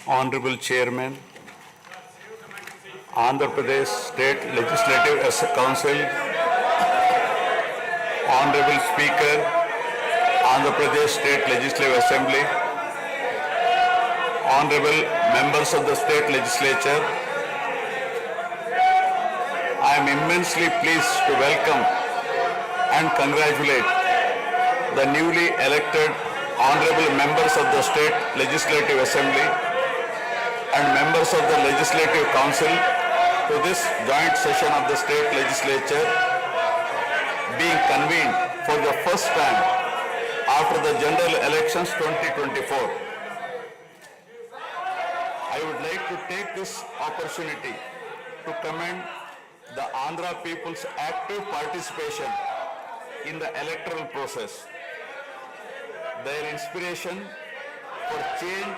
Honorable Chairman, Andhra Pradesh State Legislative Council, Honorable Speaker, Andhra Pradesh State Legislative Assembly, Honorable Members of the State Legislature, I am immensely pleased to welcome and congratulate the newly elected Honorable Members of the State Legislative Assembly and members of the Legislative Council to this joint session of the State Legislature being convened for the first time after the general elections 2024. I would like to take this opportunity to commend the Andhra people's active participation in the electoral process. Their inspiration for change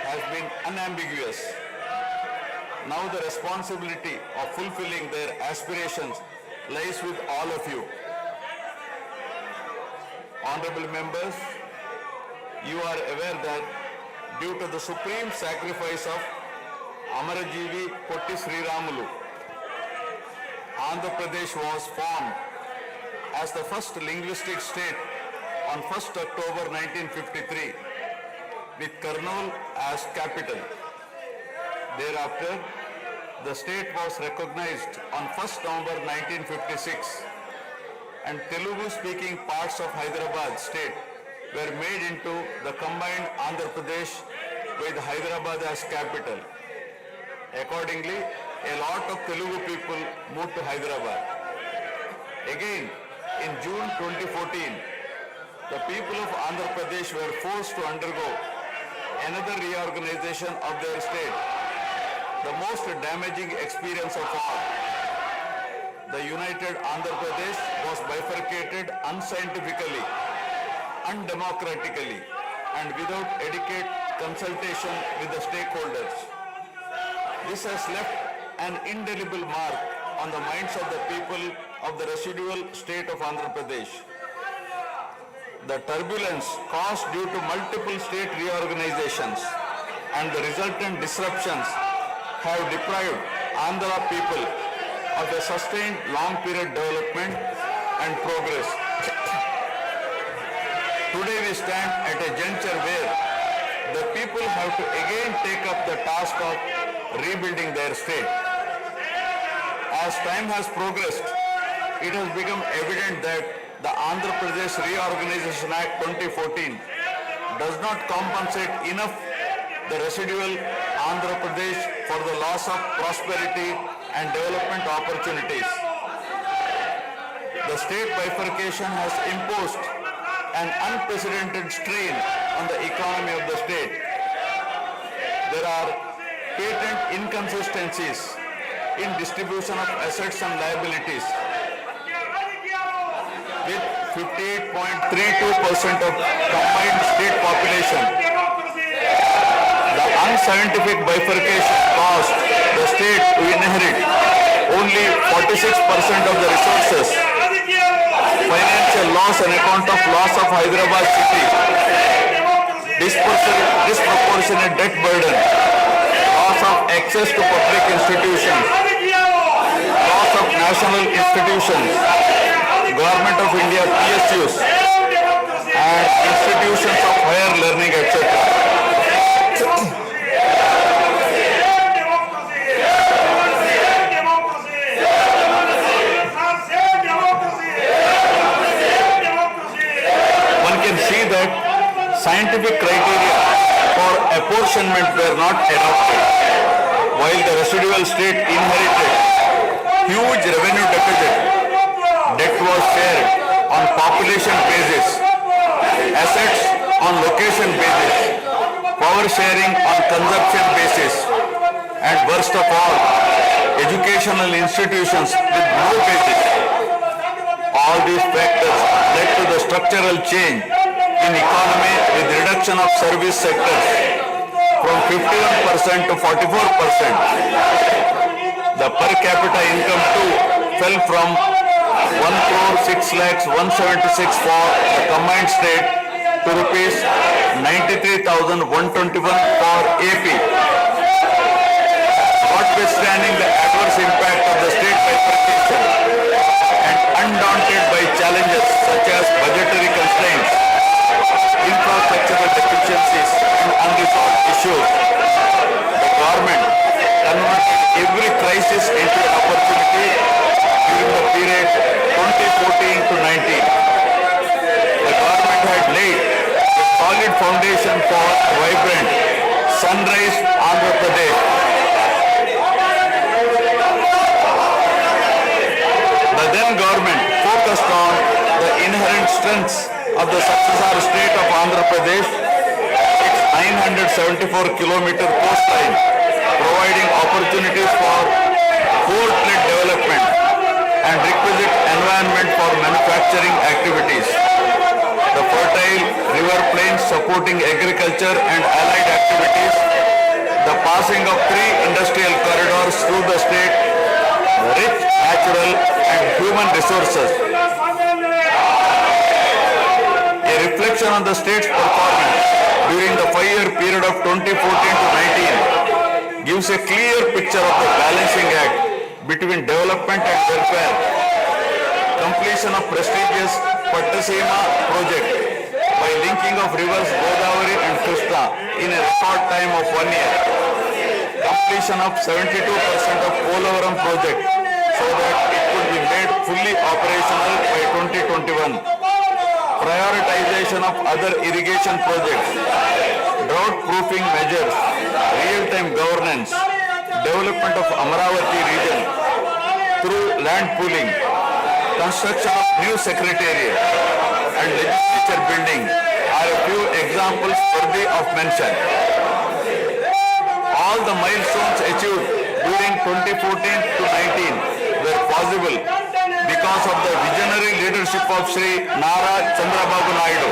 has been unambiguous. Now the responsibility of fulfilling their aspirations lies with all of you. Honorable members, you are aware that due to the supreme sacrifice of Amarajeevi Potti Sriramulu, Andhra Pradesh was formed as the first linguistic state on 1st October 1953 with Kurnool as capital. Thereafter, the state was recognized on 1st November 1956 and Telugu-speaking parts of Hyderabad state were made into the combined Andhra Pradesh with Hyderabad as capital. Accordingly, a lot of Telugu people moved to Hyderabad. Again, in June 2014, the people of Andhra Pradesh were forced to undergo another reorganization of their state, the most damaging experience of all. The united Andhra Pradesh was bifurcated unscientifically, undemocratically, and without adequate consultation with the stakeholders. This has left an indelible mark on the minds of the people of the residual state of Andhra Pradesh. The turbulence caused due to multiple state reorganizations and the resultant disruptions have deprived Andhra people of a sustained long-period development and progress. Today we stand at a juncture where the people have to again take up the task of rebuilding their state. As time has progressed, it has become evident that the Andhra Pradesh Reorganization Act 2014 does not compensate enough the residual Andhra Pradesh for the loss of prosperity and development opportunities. The state bifurcation has imposed an unprecedented strain on the economy of the state. There are patent inconsistencies in distribution of assets and liabilities, with 58.32% of combined state population. The unscientific bifurcation caused the state to inherit only 46% of the resources, financial loss on account of loss of Hyderabad city, disproportionate debt burden, loss of access to public institutions, loss of national institutions, Government of India PSUs, and institutions of higher learning, etc. One can see that scientific criteria for apportionment were not adopted, while the residual state inherited huge revenue deficit. Debt was shared on population basis, assets on location basis, power sharing on consumption basis, and worst of all, educational institutions with no basis. All these factors led to the structural change in economy with reduction of service sectors from 51% to 44%. The per capita income too fell from 1,06,176 for the combined state to rupees 93,121 for AP. Notwithstanding the adverse impact of the state bifurcation and undaunted by challenges such as budgetary constraints, infrastructural deficiencies and unresolved issues, the government converted every crisis into an opportunity during the period 2014 to 19. The government had laid a solid foundation for vibrant sunrise Andhra Pradesh. The then government focused on the inherent strengths of the successor state of Andhra Pradesh, its 974-kilometer coastline, providing opportunities for port-led development and requisite environment for manufacturing activities. The fertile river plains supporting agriculture and allied activities, the passing of 3 industrial corridors through the state, the rich natural and human resources. A reflection on the state's performance during the 5-year period of 2014 to 19 gives a clear picture of the balancing act between development and welfare. Completion of prestigious Pattasima project by linking of rivers Godavari and Krishna in a record time of 1 year. Completion of 72% of Polavaram project so that it could be made fully operational by 2021. Prioritization of other irrigation projects, drought proofing measures, real-time governance, development of Amaravati region through land pooling, construction of new secretariat and legislature building are a few examples worthy of mention. All the milestones achieved during 2014 to 19 were possible because of the visionary leadership of Shri Nara Chandrababu Naidu.